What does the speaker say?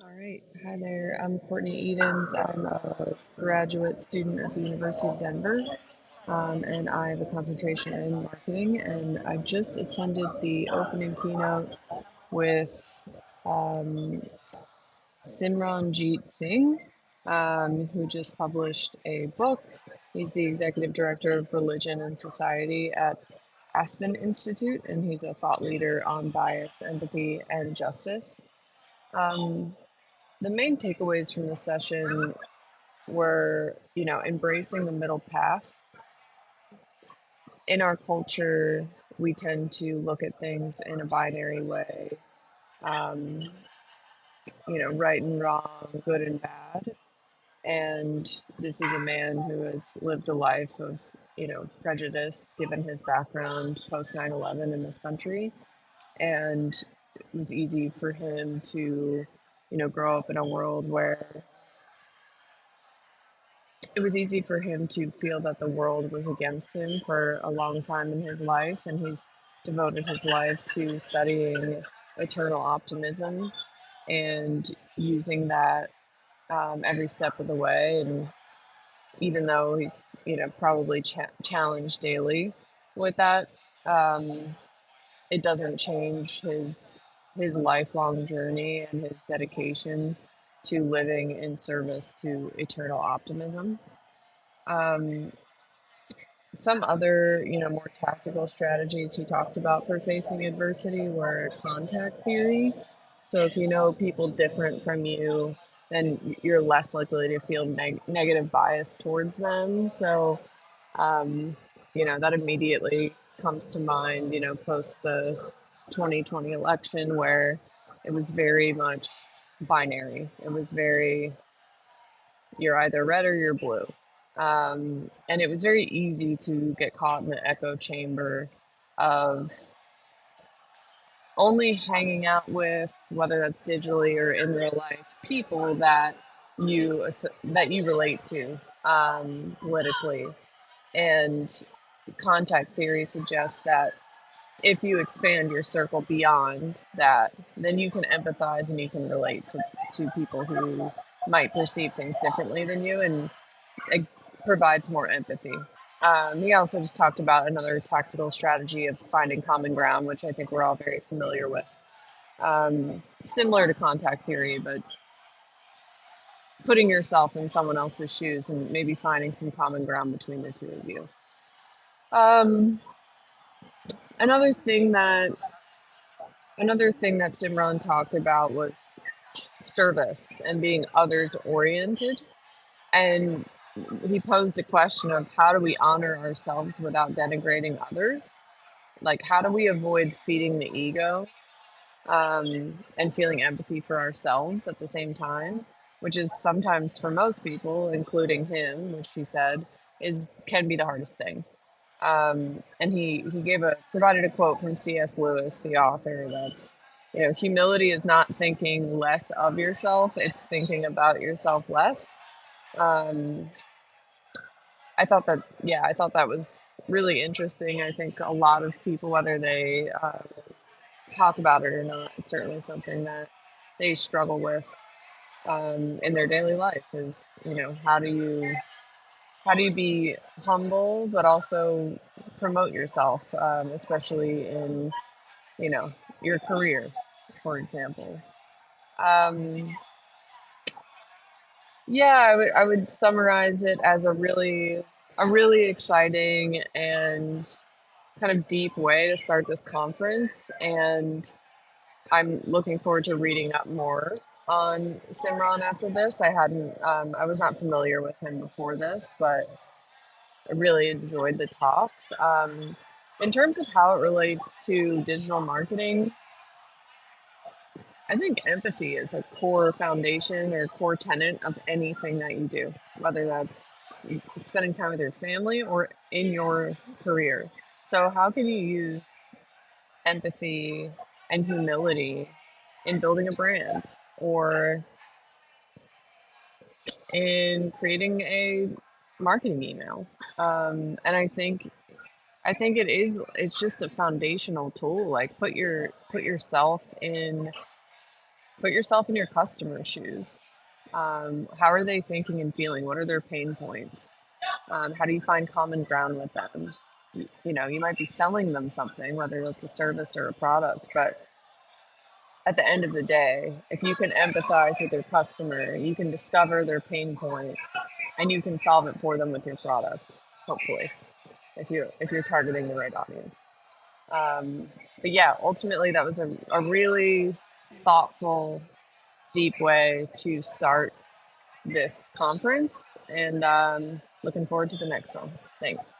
All right. Hi there. I'm Courtney Edens. I'm a graduate student at the University of Denver, and I have a concentration in marketing. And I just attended the opening keynote with um, Simran Jeet Singh, who just published a book. He's the executive director of religion and society at Aspen Institute, and he's a thought leader on bias, empathy, and justice. Um, the main takeaways from the session were, embracing the middle path. In our culture, we tend to look at things in a binary way, um, right and wrong, good and bad. And this is a man who has lived a life of, prejudice given his background post 9/11 in this country. And it was easy for him to, grow up in a world where it was easy for him to feel that the world was against him for a long time in his life, and he's devoted his life to studying eternal optimism and using that every step of the way. And even though he's, probably challenged daily with that, um, it doesn't change his lifelong journey and his dedication to living in service to eternal optimism. Um, Some other, more tactical strategies he talked about for facing adversity were contact theory. So if you know people different from you, then you're less likely to feel negative bias towards them. So, um, that immediately comes to mind, post the 2020 election where it was very much binary. It was very, you're either red or you're blue. And it was very easy to get caught in the echo chamber of only hanging out with, whether that's digitally or in real life, people that you relate to politically. And contact theory suggests that if you expand your circle beyond that, then you can empathize and you can relate to people who might perceive things differently than you, and it provides more empathy. He also just talked about another tactical strategy of finding common ground, which I think we're all very familiar with. Similar to contact theory, but putting yourself in someone else's shoes and maybe finding some common ground between the two of you. Um, another thing that another thing that Simran talked about was service and being others oriented. And he posed a question of how do we honor ourselves without denigrating others? Like, how do we avoid feeding the ego and feeling empathy for ourselves at the same time? Which is sometimes for most people, including him, which he said, is can be the hardest thing. And he provided a quote from C.S. Lewis, the author, that's humility is not thinking less of yourself; it's thinking about yourself less. Um, I thought that was really interesting. I think a lot of people, whether they talk about it or not, it's certainly something that they struggle with in their daily life. Is how do you be humble but also promote yourself, especially in you know your career, for example. Um, yeah, I would summarize it as a really exciting and kind of deep way to start this conference, and I'm looking forward to reading up more on Simran after this. I was not familiar with him before this, but I really enjoyed the talk. In terms of how it relates to digital marketing, I think empathy is a core foundation or core tenet of anything that you do, whether that's spending time with your family or in your career. So, how can you use empathy and humility in building a brand or in creating a marketing email? And I think it's just a foundational tool. Like put yourself in put yourself in your customer's shoes. How are they thinking and feeling? What are their pain points? How do you find common ground with them? You know, you might be selling them something, whether it's a service or a product, but at the end of the day, if you can empathize with your customer, you can discover their pain point and you can solve it for them with your product, hopefully, if you're targeting the right audience. But yeah, ultimately that was a really thoughtful, deep way to start this conference, and looking forward to the next one. Thanks.